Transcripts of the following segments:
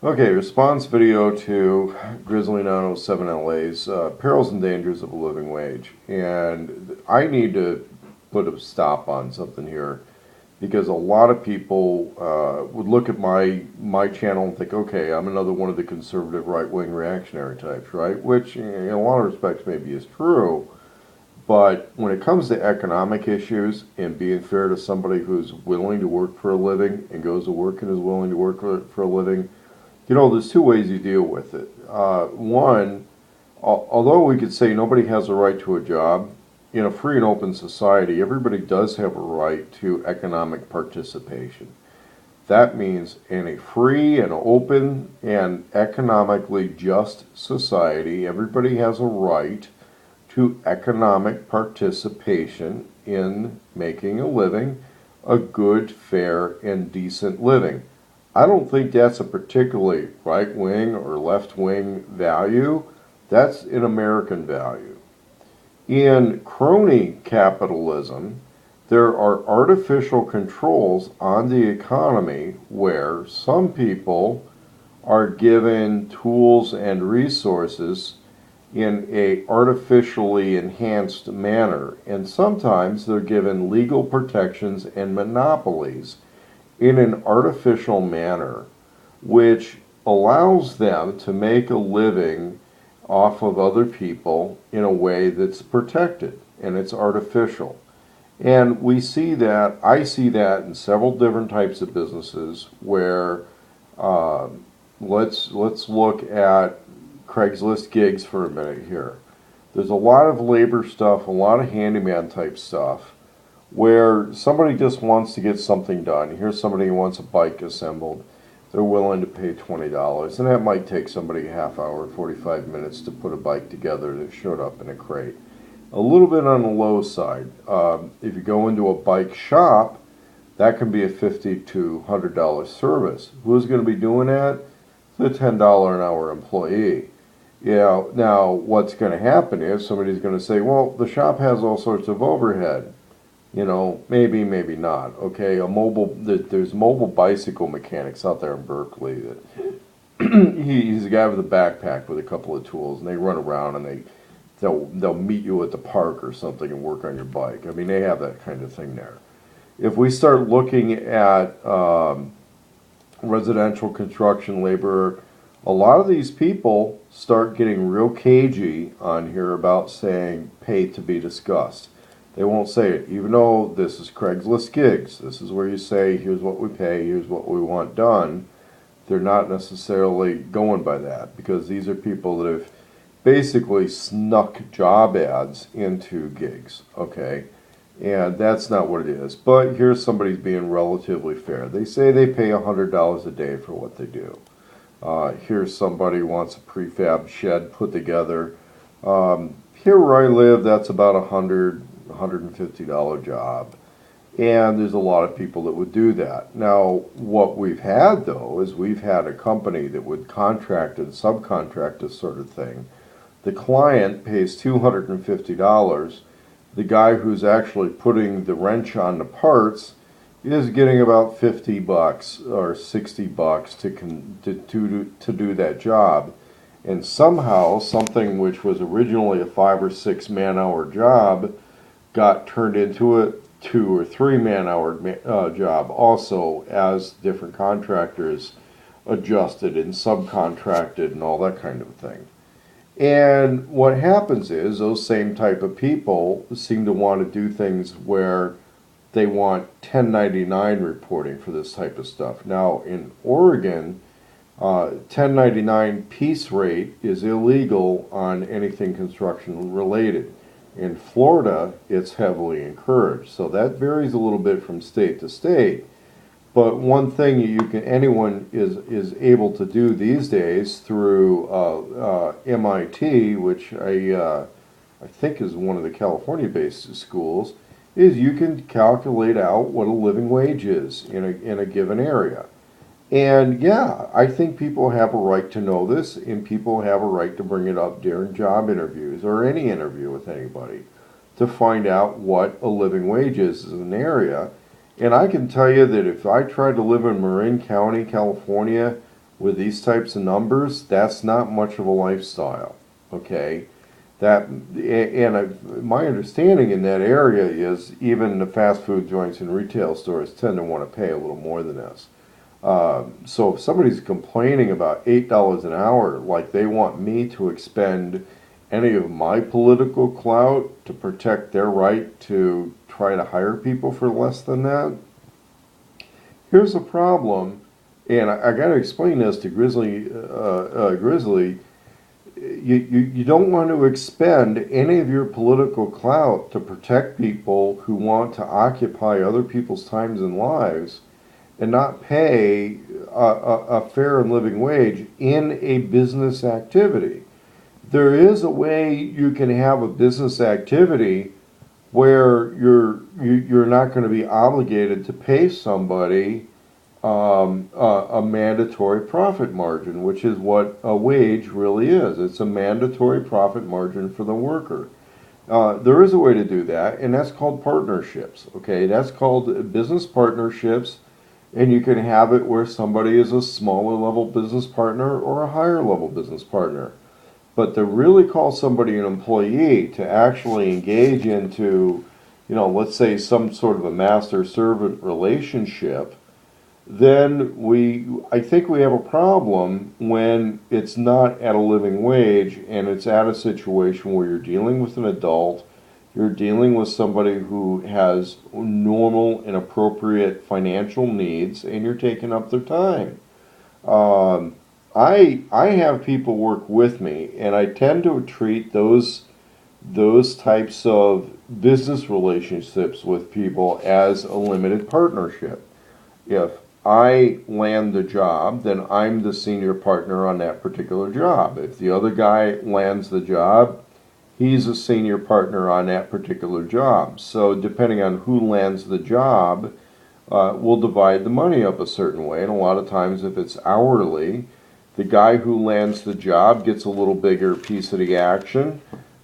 Okay, response video to Grizzly 907 LA's Perils and Dangers of a Living Wage. And I need to put a stop on something here because a lot of people would look at my channel and think, okay, I'm another one of the conservative right-wing reactionary types, right? Which in a lot of respects maybe is true. But when it comes to economic issues and being fair to somebody who's willing to work for a living and goes to work and is willing to work for a living, there's two ways you deal with it. One, although we could say nobody has a right to a job, in a free and open society, everybody does have a right to economic participation. That means in a free and open and economically just society, everybody has a right to economic participation in making a living, a good, fair, and decent living. I don't think that's a particularly right-wing or left-wing value. That's an American value. In crony capitalism, there are artificial controls on the economy where some people are given tools and resources in a artificially enhanced manner, and sometimes they're given legal protections and monopolies in an artificial manner, which allows them to make a living off of other people in a way that's protected and it's artificial. And I see that in several different types of businesses where let's look at Craigslist gigs for a minute here. There's a lot of labor stuff, a lot of handyman type stuff where somebody just wants to get something done. Here's somebody who wants a bike assembled. They're willing to pay $20, and that might take somebody a half hour, 45 minutes to put a bike together that showed up in a crate. A little bit on the low side. If you go into a bike shop, that can be a $50 to $100 service. Who's going to be doing that? The $10 an hour employee. Now what's going to happen is somebody's going to say, well, the shop has all sorts of overhead. Maybe, maybe not. Okay, there's mobile bicycle mechanics out there in Berkeley that he's a guy with a backpack with a couple of tools, and they run around and they'll meet you at the park or something and work on your bike. I mean, they have that kind of thing there. If we start looking at residential construction labor, a lot of these people start getting real cagey on here about saying pay to be discussed. They won't say it, even though this is Craigslist gigs. This is where you say, here's what we pay, here's what we want done. They're not necessarily going by that because these are people that have basically snuck job ads into gigs, okay? And that's not what it is. But here's somebody's being relatively fair. They say they pay $100 a day for what they do. Here's somebody who wants a prefab shed put together. Here where I live, that's about $150 job. And there's a lot of people that would do that. Now, what we've had, though, is we've had a company that would contract and subcontract this sort of thing. The client pays $250. The guy who's actually putting the wrench on the parts is getting about $50 or $60 to do that job. And somehow, something which was originally a 5 or 6 man-hour job got turned into a 2 or 3 man-hour job also, as different contractors adjusted and subcontracted and all that kind of thing. And what happens is those same type of people seem to want to do things where they want 1099 reporting for this type of stuff. Now, in Oregon, 1099 piece rate is illegal on anything construction related. In Florida, it's heavily encouraged. So that varies a little bit from state to state. But one thing anyone is able to do these days through MIT, which I think is one of the California-based schools, is you can calculate out what a living wage is in a given area. And yeah, I think people have a right to know this, and people have a right to bring it up during job interviews or any interview with anybody to find out what a living wage is in an area. And I can tell you that if I tried to live in Marin County, California, with these types of numbers, that's not much of a lifestyle, okay? My understanding in that area is even the fast food joints and retail stores tend to want to pay a little more than this. So if somebody's complaining about $8 an hour, like they want me to expend any of my political clout to protect their right to try to hire people for less than that, here's the problem, and I got to explain this to Grizzly. You don't want to expend any of your political clout to protect people who want to occupy other people's times and lives and not pay a fair and living wage in a business activity. There is a way you can have a business activity where you're not going to be obligated to pay somebody a mandatory profit margin, which is what a wage really is. It's a mandatory profit margin for the worker. There is a way to do that, and that's called partnerships. Okay, that's called business partnerships, and you can have it where somebody is a smaller level business partner or a higher level business partner. But to really call somebody an employee, to actually engage into, let's say some sort of a master-servant relationship, then I think we have a problem when it's not at a living wage and it's at a situation where you're dealing with an adult, you're dealing with somebody who has normal and appropriate financial needs, and you're taking up their time. I have people work with me, and I tend to treat those types of business relationships with people as a limited partnership. If I land the job, then I'm the senior partner on that particular job. If the other guy lands the job, he's a senior partner on that particular job. So depending on who lands the job, we'll divide the money up a certain way. And a lot of times if it's hourly, the guy who lands the job gets a little bigger piece of the action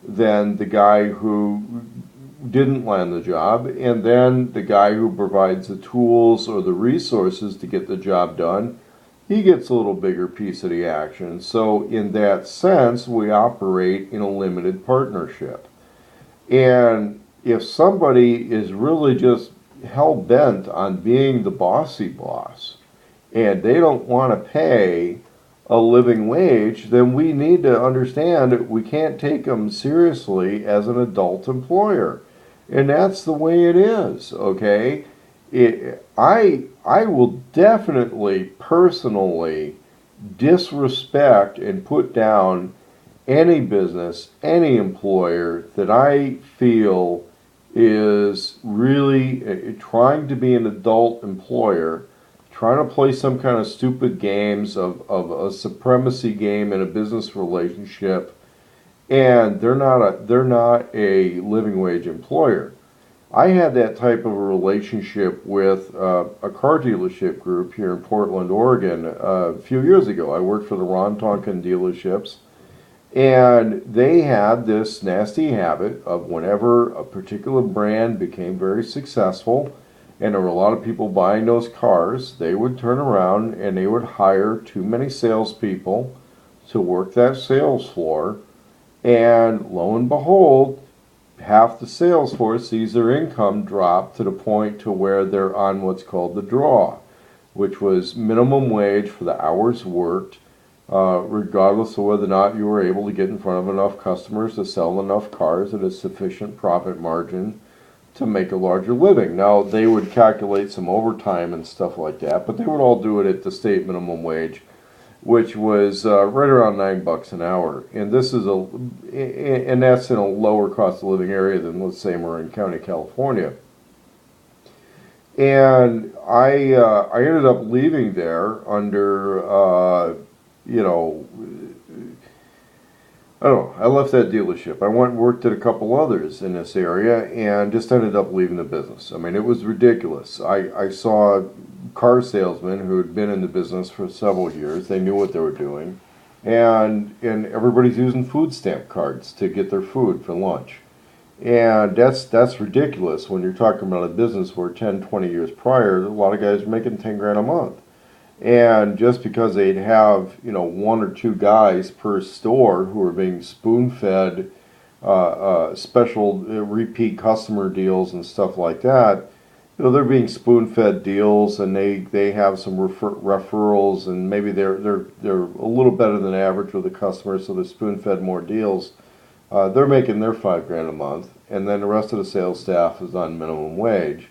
than the guy who didn't land the job, and then the guy who provides the tools or the resources to get the job done, he gets a little bigger piece of the action. So in that sense, we operate in a limited partnership. And if somebody is really just hell-bent on being the bossy boss, and they don't want to pay a living wage, then we need to understand we can't take them seriously as an adult employer. And that's the way it is, okay? I will definitely, personally, disrespect and put down any business, any employer that I feel is really trying to be an adult employer, trying to play some kind of stupid games of a supremacy game in a business relationship, and they're not a living wage employer. I had that type of a relationship with a car dealership group here in Portland, Oregon, a few years ago. I worked for the Ron Tonkin dealerships, and they had this nasty habit of whenever a particular brand became very successful, and there were a lot of people buying those cars, they would turn around and they would hire too many salespeople to work that sales floor. And lo and behold, half the sales force sees their income drop to the point to where they're on what's called the draw, which was minimum wage for the hours worked, regardless of whether or not you were able to get in front of enough customers to sell enough cars at a sufficient profit margin to make a larger living. Now, they would calculate some overtime and stuff like that, but they would all do it at the state minimum wage, which was right around $9 an hour, and that's in a lower cost of living area than, let's say, Marin County, California. And I ended up leaving there under I don't know. I left that dealership. I went and worked at a couple others in this area and just ended up leaving the business. I mean, it was ridiculous. I saw car salesmen who had been in the business for several years. They knew what they were doing. And everybody's using food stamp cards to get their food for lunch. And that's ridiculous when you're talking about a business where 10, 20 years prior, a lot of guys are making 10 grand a month. And just because they'd have, one or two guys per store who are being spoon-fed special repeat customer deals and stuff like that, they're being spoon-fed deals, and they have some referrals, and maybe they're a little better than average with the customers, so they're spoon-fed more deals. They're making their $5,000 a month, and then the rest of the sales staff is on minimum wage,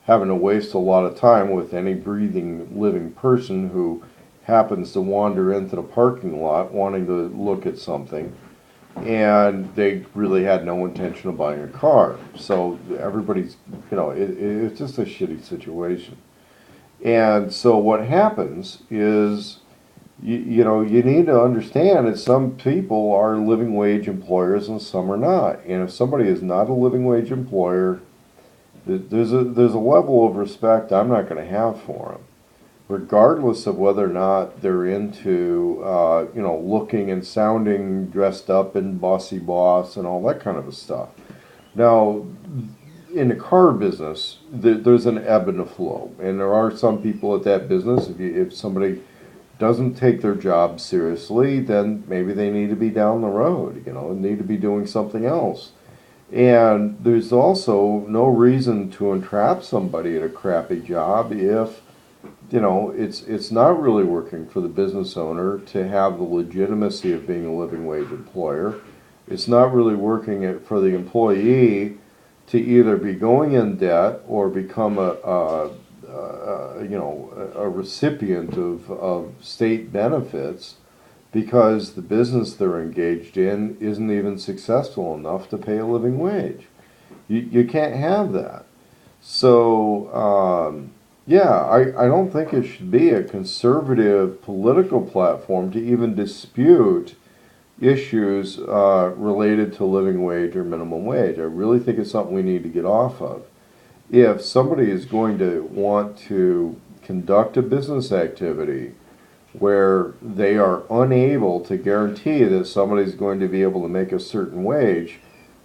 having to waste a lot of time with any breathing, living person who happens to wander into the parking lot wanting to look at something, and they really had no intention of buying a car. So everybody's, it's just a shitty situation. And so what happens is, you need to understand that some people are living wage employers and some are not. And if somebody is not a living wage employer, there's a level of respect I'm not going to have for them, regardless of whether or not they're into, looking and sounding dressed up and bossy boss and all that kind of stuff. Now, in the car business, there's an ebb and a flow, and there are some people at that business. If somebody doesn't take their job seriously, then maybe they need to be down the road, and need to be doing something else. And there's also no reason to entrap somebody at a crappy job if, it's not really working for the business owner to have the legitimacy of being a living wage employer. It's not really working for the employee to either be going in debt or become a recipient of state benefits because the business they're engaged in isn't even successful enough to pay a living wage. You can't have that. So, I don't think it should be a conservative political platform to even dispute issues related to living wage or minimum wage. I really think it's something we need to get off of. If somebody is going to want to conduct a business activity where they are unable to guarantee that somebody's going to be able to make a certain wage,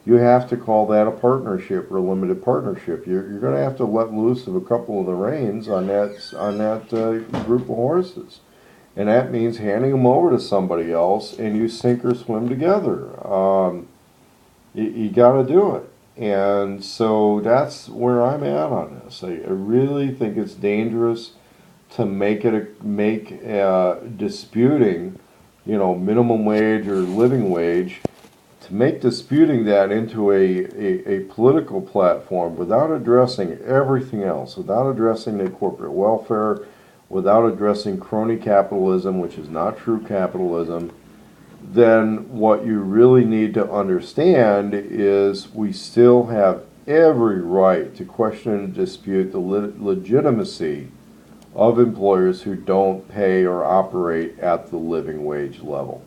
you have to call that a partnership or a limited partnership. You're going to have to let loose of a couple of the reins on that group of horses, and that means handing them over to somebody else, and you sink or swim together. You got to do it. And so that's where I'm at on this. I really think it's dangerous to make disputing, minimum wage or living wage, to make disputing that into a political platform without addressing everything else, without addressing the corporate welfare, without addressing crony capitalism, which is not true capitalism. Then what you really need to understand is we still have every right to question and dispute the legitimacy of employers who don't pay or operate at the living wage level.